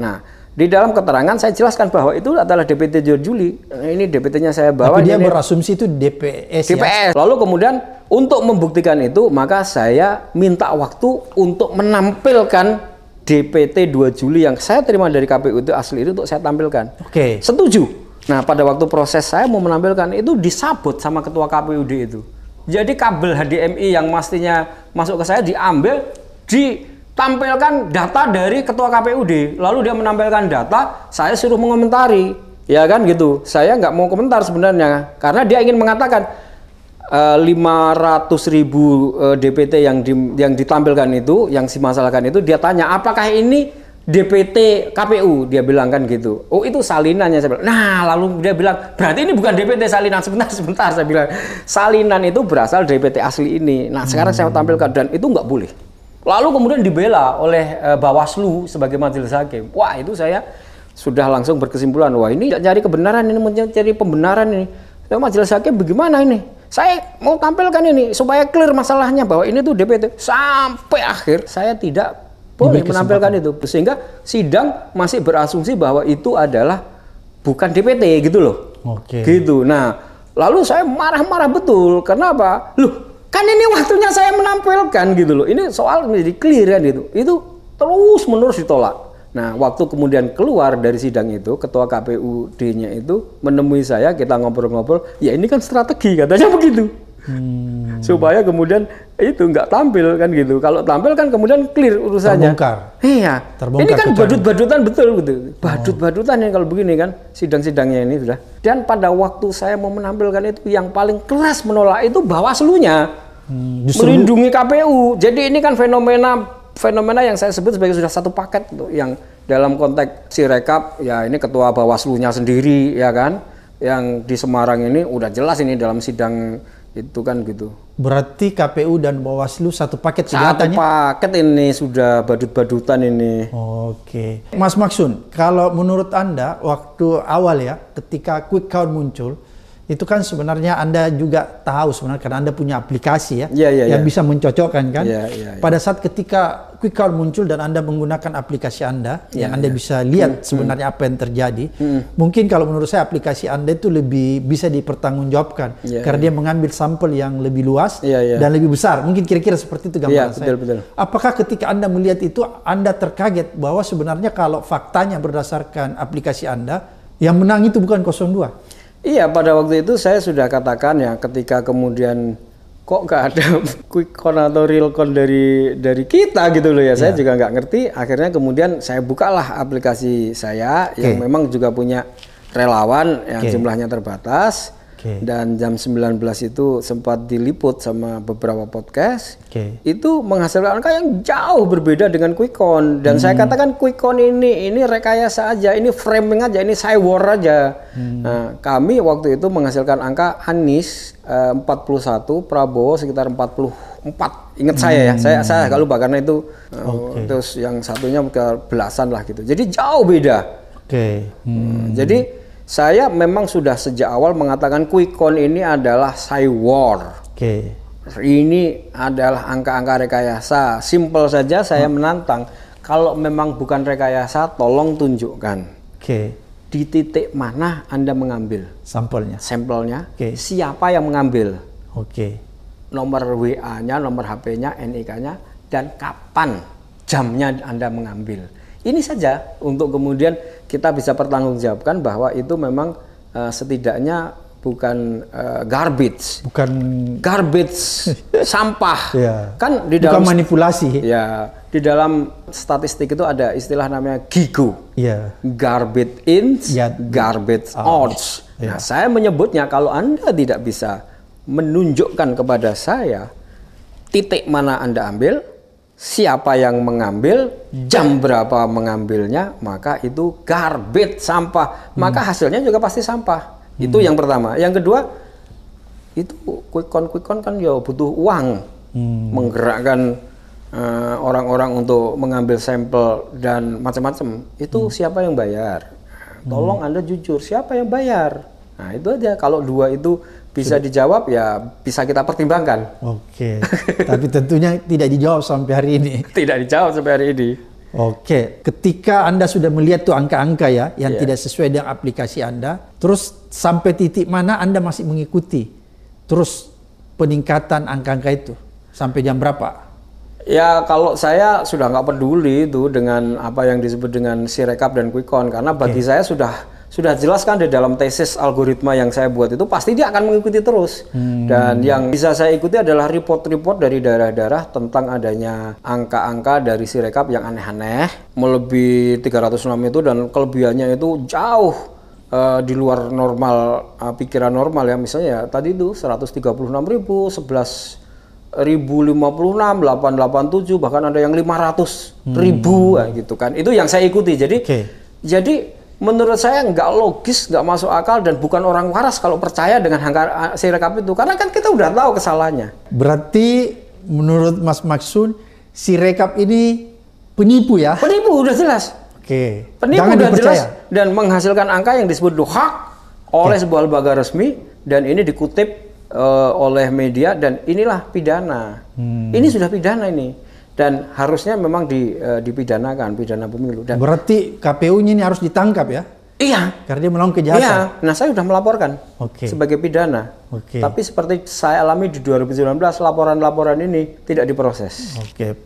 Nah, di dalam keterangan saya jelaskan bahwa itu adalah DPT 2 Juli. Ini DPT-nya saya bawa. Tapi dia berasumsi itu DPS. DPS. Lalu kemudian untuk membuktikan itu, maka saya minta waktu untuk menampilkan DPT 2 Juli yang saya terima dari KPU itu asli itu untuk saya tampilkan. Setuju. Nah, pada waktu proses saya mau menampilkan itu disabot sama ketua KPUD itu. Jadi kabel HDMI yang mestinya masuk ke saya diambil, ditampilkan data dari ketua KPUD. Lalu dia menampilkan data, saya suruh mengomentari. Ya kan gitu. Saya nggak mau komentar sebenarnya karena dia ingin mengatakan 500.000 DPT yang ditampilkan itu, yang dimasalahkan itu, dia tanya apakah ini DPT KPU, dia bilang kan gitu. Oh itu salinannya, saya bilang. Nah lalu dia bilang berarti ini bukan DPT salinan. Sebentar saya bilang salinan itu berasal dari DPT asli ini. Nah sekarang saya tampilkan dan itu nggak boleh. Lalu kemudian dibela oleh Bawaslu sebagai majelis hakim. Wah itu saya sudah langsung berkesimpulan, wah ini cari kebenaran, ini mencari pembenaran ini. Majelis hakim bagaimana ini? Saya mau tampilkan ini supaya clear masalahnya bahwa ini tuh DPT. Sampai akhir saya tidak boleh menampilkan itu. Sehingga sidang masih berasumsi bahwa itu adalah bukan DPT gitu loh. Gitu. Nah, lalu saya marah-marah betul. Kenapa? Loh, kan ini waktunya saya menampilkan gitu loh. Ini soal menjadi clear kan gitu. Itu terus-menerus ditolak. Nah, waktu kemudian keluar dari sidang itu, ketua KPUD-nya itu menemui saya, kita ngobrol-ngobrol, ya ini kan strategi, katanya begitu. Supaya kemudian itu nggak tampil kan gitu. Kalau tampil kan kemudian clear urusannya. Terbongkar. Iya. Ini kan badut-badutan betul gitu. Badut-badutan yang kalau begini kan, sidang-sidangnya ini sudah. Dan pada waktu saya mau menampilkan itu, yang paling keras menolak itu Bawaslu-nya. Melindungi KPU. Jadi ini kan fenomena yang saya sebut sebagai sudah satu paket tuh, yang dalam konteks Sirekap ya ini ketua Bawaslu-nya sendiri ya kan, yang di Semarang ini udah jelas ini dalam sidang itu kan gitu. Berarti KPU dan Bawaslu satu paket kegiatannya? Satu paket ini sudah badut-badutan ini. Oke. Mas Maksun, kalau menurut Anda waktu awal ya ketika quick count muncul, itu kan sebenarnya Anda juga tahu sebenarnya karena Anda punya aplikasi ya, yang bisa mencocokkan kan. Pada saat ketika quick count muncul dan Anda menggunakan aplikasi Anda yang Anda bisa lihat sebenarnya apa yang terjadi, mungkin kalau menurut saya aplikasi Anda itu lebih bisa dipertanggungjawabkan karena dia mengambil sampel yang lebih luas dan lebih besar. Mungkin kira-kira seperti itu gambaran saya. Betul. Apakah ketika Anda melihat itu Anda terkaget bahwa sebenarnya kalau faktanya berdasarkan aplikasi Anda yang menang itu bukan 02? Iya, pada waktu itu saya sudah katakan ya, ketika kemudian kok nggak ada quick count atau real count dari kita gitu loh ya, saya juga nggak ngerti. Akhirnya kemudian saya bukalah aplikasi saya yang memang juga punya relawan yang jumlahnya terbatas. Dan jam 19 itu sempat diliput sama beberapa podcast. Itu menghasilkan angka yang jauh berbeda dengan quick count. Dan saya katakan quick count ini rekayasa aja, ini framing aja, ini cywar aja. Nah, kami waktu itu menghasilkan angka Anies 41, Prabowo sekitar 44. Ingat saya ya, saya agak lupa karena itu terus yang satunya belasan lah gitu. Jadi jauh beda. Jadi saya memang sudah sejak awal mengatakan quick count ini adalah cywar. Ini adalah angka-angka rekayasa. Simple saja saya menantang. Kalau memang bukan rekayasa, tolong tunjukkan. Di titik mana Anda mengambil sampelnya? Siapa yang mengambil? Nomor WA-nya, nomor HP-nya, NIK-nya, dan kapan jamnya Anda mengambil. Ini saja untuk kemudian kita bisa pertanggungjawabkan bahwa itu memang setidaknya bukan garbage, sampah. Kan di dalam bukan manipulasi. Ya, di dalam statistik itu ada istilah namanya GIGO. Garbage in, garbage out. Nah, saya menyebutnya kalau Anda tidak bisa menunjukkan kepada saya titik mana Anda ambil, siapa yang mengambil, jam berapa mengambilnya, maka itu garbage, sampah. Maka hasilnya juga pasti sampah. Itu yang pertama. Yang kedua, itu quick count kan ya butuh uang. Menggerakkan orang-orang untuk mengambil sampel dan macam-macam. Itu siapa yang bayar? Tolong Anda jujur, siapa yang bayar? Nah, itu aja. Kalau dua itu bisa dijawab ya bisa kita pertimbangkan. Tapi tentunya tidak dijawab sampai hari ini. Tidak dijawab sampai hari ini. Ketika Anda sudah melihat tuh angka-angka ya yang tidak sesuai dengan aplikasi Anda, terus sampai titik mana Anda masih mengikuti terus peningkatan angka-angka itu sampai jam berapa? Ya kalau saya sudah nggak peduli itu dengan apa yang disebut dengan Sirekap dan quick count karena bagi saya sudah jelas kan di dalam tesis algoritma yang saya buat itu pasti dia akan mengikuti terus. Dan yang bisa saya ikuti adalah report-report dari daerah-daerah tentang adanya angka-angka dari Sirekap yang aneh-aneh, melebihi 306 itu dan kelebihannya itu jauh di luar normal, pikiran normal ya. Misalnya ya, tadi itu 136.000, 11.056, 887, bahkan ada yang 500.000 gitu kan. Itu yang saya ikuti. Jadi menurut saya nggak logis, nggak masuk akal dan bukan orang waras kalau percaya dengan angka Sirekap itu. Karena kan kita udah tahu kesalahannya. Berarti menurut Mas Maksun, Sirekap ini penipu ya? Penipu udah jelas. Penipu udah jelas dan menghasilkan angka yang disebut hoax oleh sebuah lembaga resmi dan ini dikutip oleh media dan inilah pidana. Ini sudah pidana ini. Dan harusnya memang dipidanakan, pidana pemilu. Dan berarti KPU-nya ini harus ditangkap ya? Iya. Karena dia melakukan kejahatan? Iya. Nah, saya sudah melaporkan sebagai pidana. Tapi seperti saya alami di 2019, laporan-laporan ini tidak diproses.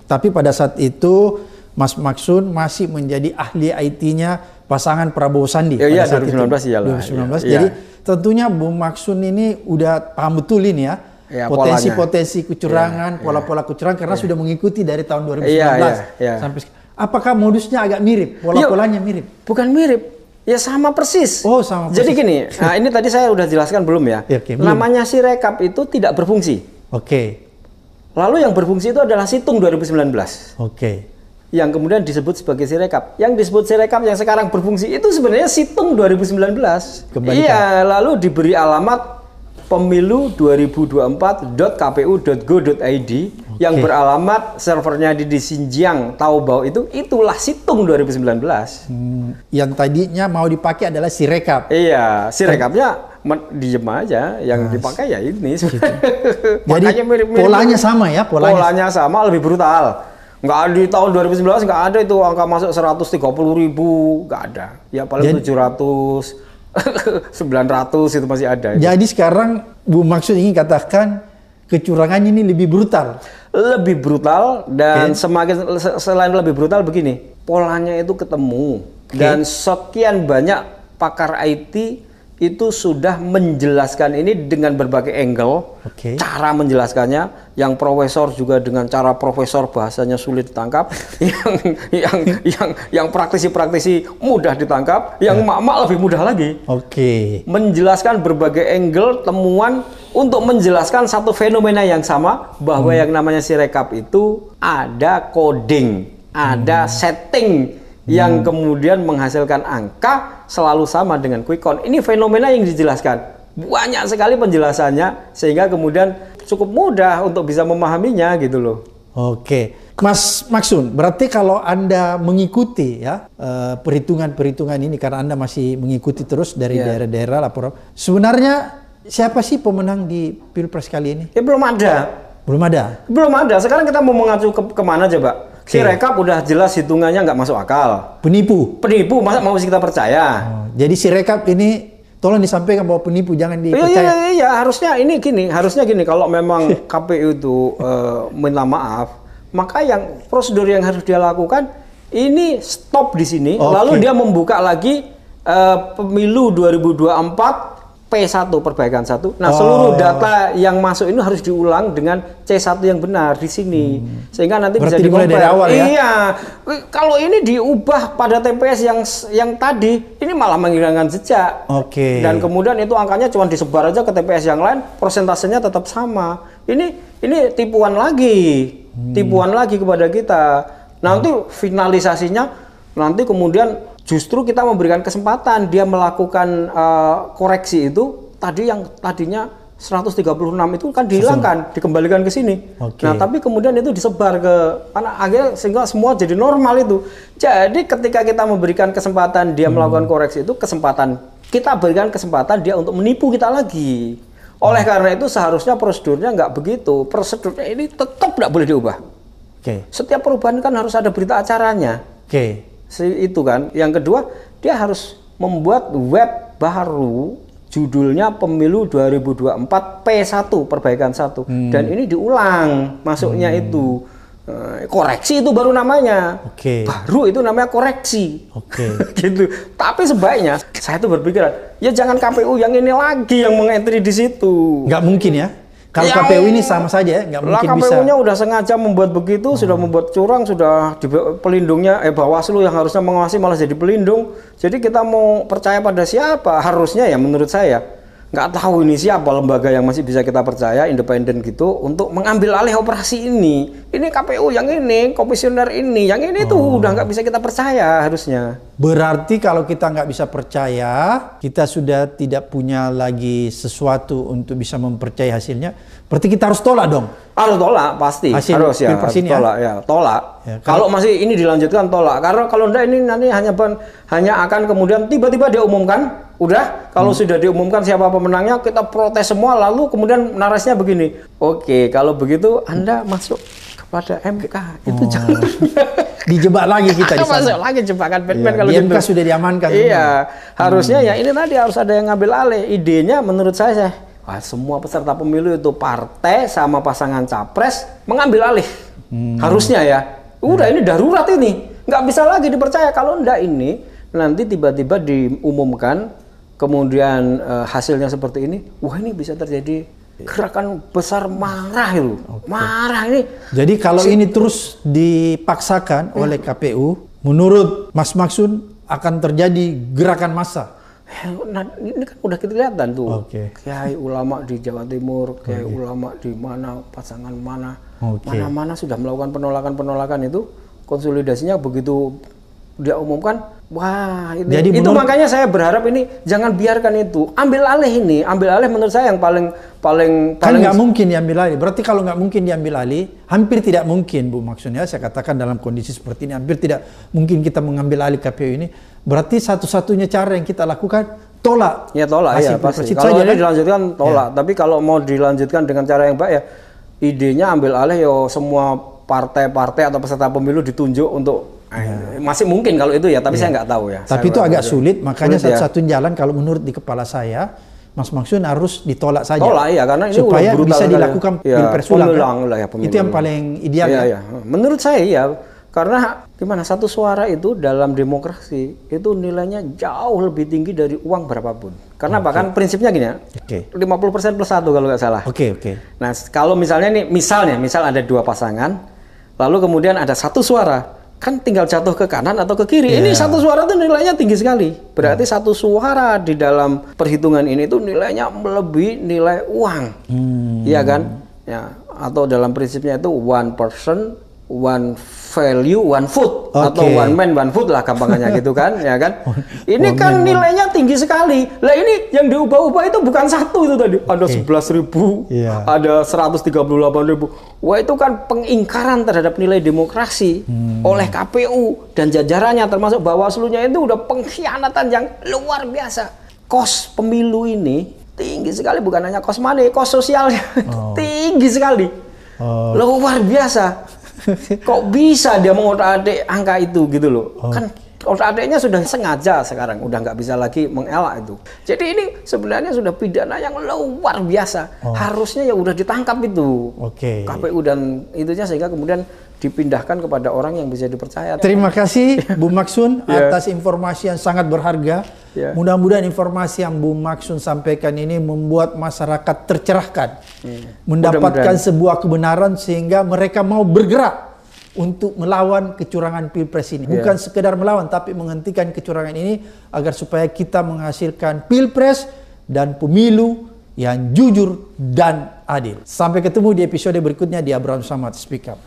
Tapi pada saat itu, Mas Maksun masih menjadi ahli IT-nya pasangan Prabowo Sandi. Iya, 2019 iyalah. 2019. Jadi tentunya Bung Maksun ini udah paham betul ini ya. Potensi-potensi kecurangan, pola-pola kecurangan karena sudah mengikuti dari tahun 2019 sampai apakah modusnya agak mirip, pola-polanya mirip? Bukan mirip, ya sama persis. Sama persis. Jadi gini, nah ini tadi saya udah jelaskan belum ya? Namanya Sirekap itu tidak berfungsi. Lalu yang berfungsi itu adalah Situng 2019. yang kemudian disebut sebagai Sirekap. Yang disebut Sirekap yang sekarang berfungsi itu sebenarnya Situng 2019. Kembalikan. Iya, lalu diberi alamat pemilu2024.kpu.go.id yang beralamat servernya di Xinjiang, Taobao itulah Situng 2019. Yang tadinya mau dipakai adalah Sirekap. Iya, Sirekapnya diem aja, yang dipakai ya ini. Gitu. Jadi polanya sama ya, polanya sama, lebih brutal. Nggak di tahun 2019 nggak ada itu angka masuk 130.000, nggak ada. Ya paling 700. 900 itu masih ada. Jadi sekarang Bu Maksud ingin katakan kecurangan ini lebih brutal. Lebih brutal dan semakin selain lebih brutal begini, polanya itu ketemu dan sekian banyak pakar IT itu sudah menjelaskan ini dengan berbagai angle, cara menjelaskannya. Yang profesor juga dengan cara profesor bahasanya sulit ditangkap, yang praktisi-praktisi mudah ditangkap, yang mak-mak lebih mudah lagi. Menjelaskan berbagai angle temuan untuk menjelaskan satu fenomena yang sama, bahwa yang namanya Sirekap itu ada coding, ada setting yang kemudian menghasilkan angka selalu sama dengan quick count. Ini fenomena yang dijelaskan. Banyak sekali penjelasannya sehingga kemudian cukup mudah untuk bisa memahaminya gitu loh. Mas Maksun, berarti kalau Anda mengikuti ya perhitungan-perhitungan ini karena Anda masih mengikuti terus dari daerah-daerah laporan. Sebenarnya siapa sih pemenang di Pilpres kali ini? Belum ada. Belum ada. Sekarang kita mau mengacu kemana coba? Sirekap udah jelas hitungannya nggak masuk akal. Penipu, masa mau kita percaya? Jadi Sirekap ini tolong disampaikan bahwa penipu, jangan dipercaya. Iya, harusnya gini. Kalau memang KPU itu minta maaf, maka yang prosedur yang harus dia lakukan ini stop di sini. Lalu dia membuka lagi pemilu 2024. P1 perbaikan 1. Nah, seluruh data yang masuk ini harus diulang dengan C1 yang benar di sini. Sehingga nanti berarti bisa dimulai dari awal ya. Iya. Kalau ini diubah pada TPS yang tadi, ini malah menghilangkan jejak. Dan kemudian itu angkanya cuma disebar aja ke TPS yang lain, persentasenya tetap sama. Ini tipuan lagi. Tipuan lagi kepada kita. Nanti finalisasinya nanti kemudian justru kita memberikan kesempatan dia melakukan koreksi itu yang tadinya 136 itu kan dihilangkan, dikembalikan ke sini. Nah, tapi kemudian itu disebar ke akhirnya sehingga semua jadi normal itu. Jadi ketika kita memberikan kesempatan dia melakukan koreksi itu, kita berikan kesempatan dia untuk menipu kita lagi. Oleh karena itu seharusnya prosedurnya nggak begitu. Prosedurnya ini tetap nggak boleh diubah. Setiap perubahan kan harus ada berita acaranya. Itu kan. Yang kedua, dia harus membuat web baru judulnya Pemilu 2024 P1 perbaikan 1. Dan ini diulang masuknya itu. Koreksi itu baru namanya. Baru itu namanya koreksi. Gitu. Tapi sebaiknya saya tuh berpikiran, ya jangan KPU yang ini lagi yang mengentri di situ. Nggak mungkin ya. Kalau KPU ini sama saja ya, nggak mungkin bisa. KPU-nya udah sengaja membuat begitu, sudah membuat curang, sudah di pelindungnya, Bawaslu yang harusnya mengawasi malah jadi pelindung. Jadi kita mau percaya pada siapa? Harusnya ya menurut saya, nggak tahu ini siapa lembaga yang masih bisa kita percaya, independen gitu, untuk mengambil alih operasi ini. Ini KPU yang ini, komisioner ini, yang ini tuh udah nggak bisa kita percaya harusnya. Berarti kalau kita nggak bisa percaya, kita sudah tidak punya lagi sesuatu untuk bisa mempercayai hasilnya. Berarti kita harus tolak dong. Harus tolak pasti. Hasil harus ya. Tolak ya. Tolak. Ya, kalau masih ini dilanjutkan tolak. Karena kalau enggak ini nanti hanya akan kemudian tiba-tiba dia umumkan. Udah, kalau sudah diumumkan siapa pemenangnya, kita protes semua. Lalu kemudian narasinya begini. Oke, kalau begitu Anda masuk kepada MK. Itu jangan. Dijebak lagi kita di sana. Masuk lagi jebakan Batman kalau di MK gitu. Sudah diamankan. Iya, harusnya ya ini tadi harus ada yang ngambil alih. Idenya menurut saya, semua peserta pemilu itu partai sama pasangan capres mengambil alih. Harusnya ya. Udah ini darurat ini. Nggak bisa lagi dipercaya. Kalau enggak ini nanti tiba-tiba diumumkan, kemudian hasilnya seperti ini. Wah, ini bisa terjadi gerakan besar marah itu. Marah ini. Jadi kalau ini terus dipaksakan oleh KPU, menurut Mas Maksun akan terjadi gerakan massa. Nah, ini kan udah kita lihat tuh. Kiai ulama di Jawa Timur, kiai ulama di mana, pasangan mana, mana-mana sudah melakukan penolakan itu. konsolidasinya begitu dia umumkan, wah ini. Jadi itu makanya saya berharap ini jangan biarkan itu, ambil alih ini, ambil alih menurut saya yang paling kan nggak mungkin diambil alih. Berarti kalau nggak mungkin diambil alih, hampir tidak mungkin Bu, maksudnya saya katakan dalam kondisi seperti ini hampir tidak mungkin kita mengambil alih KPU ini. Berarti satu-satunya cara yang kita lakukan tolak. Ya tolak ya pasti. Kalau ini dilanjutkan tolak, tapi kalau mau dilanjutkan dengan cara yang baik ya idenya ambil alih ya semua partai-partai atau peserta pemilu ditunjuk untuk masih mungkin kalau itu ya, tapi saya nggak tahu ya. Tapi itu agak sulit, makanya satu-satunya jalan kalau menurut di kepala saya, Mas Maksud harus ditolak saja. Tolak ya, karena ini supaya bisa dilakukan pilpres ulang. Itu yang paling ideal ya. Menurut saya ya, karena gimana, satu suara itu dalam demokrasi itu nilainya jauh lebih tinggi dari uang berapapun. Karena bahkan prinsipnya gini ya, 50% plus 1 kalau nggak salah. Nah kalau misalnya nih, misal ada 2 pasangan, lalu kemudian ada 1 suara, kan tinggal jatuh ke kanan atau ke kiri. Ini 1 suara itu nilainya tinggi sekali. Berarti 1 suara di dalam perhitungan ini itu nilainya melebihi nilai uang. Iya kan? Ya, atau dalam prinsipnya itu one person, one value, one vote, atau one man, one vote lah gampangannya gitu kan, ya kan? Ini kan nilainya tinggi sekali. Lah ini yang diubah-ubah itu bukan 1 itu tadi, ada 11.000, ada 138.000. Wah itu kan pengingkaran terhadap nilai demokrasi oleh KPU dan jajarannya, termasuk Bawaslu-nya itu udah pengkhianatan yang luar biasa. Kos pemilu ini tinggi sekali, bukan hanya kos money, kos sosialnya tinggi sekali, luar biasa. Kok bisa dia mengotak-atik angka itu gitu loh? Kan otak-atiknya sudah sengaja sekarang, udah nggak bisa lagi mengelak itu. Jadi ini sebenarnya sudah pidana yang luar biasa. Harusnya ya udah ditangkap itu KPU dan itunya, sehingga kemudian dipindahkan kepada orang yang bisa dipercaya. Terima kasih Bu Maksun atas informasi yang sangat berharga. Mudah-mudahan informasi yang Bu Maksun sampaikan ini membuat masyarakat tercerahkan, mendapatkan sebuah kebenaran sehingga mereka mau bergerak untuk melawan kecurangan Pilpres ini. Bukan sekedar melawan, tapi menghentikan kecurangan ini agar supaya kita menghasilkan Pilpres dan pemilu yang jujur dan adil. Sampai ketemu di episode berikutnya di Abraham Samad Speak Up.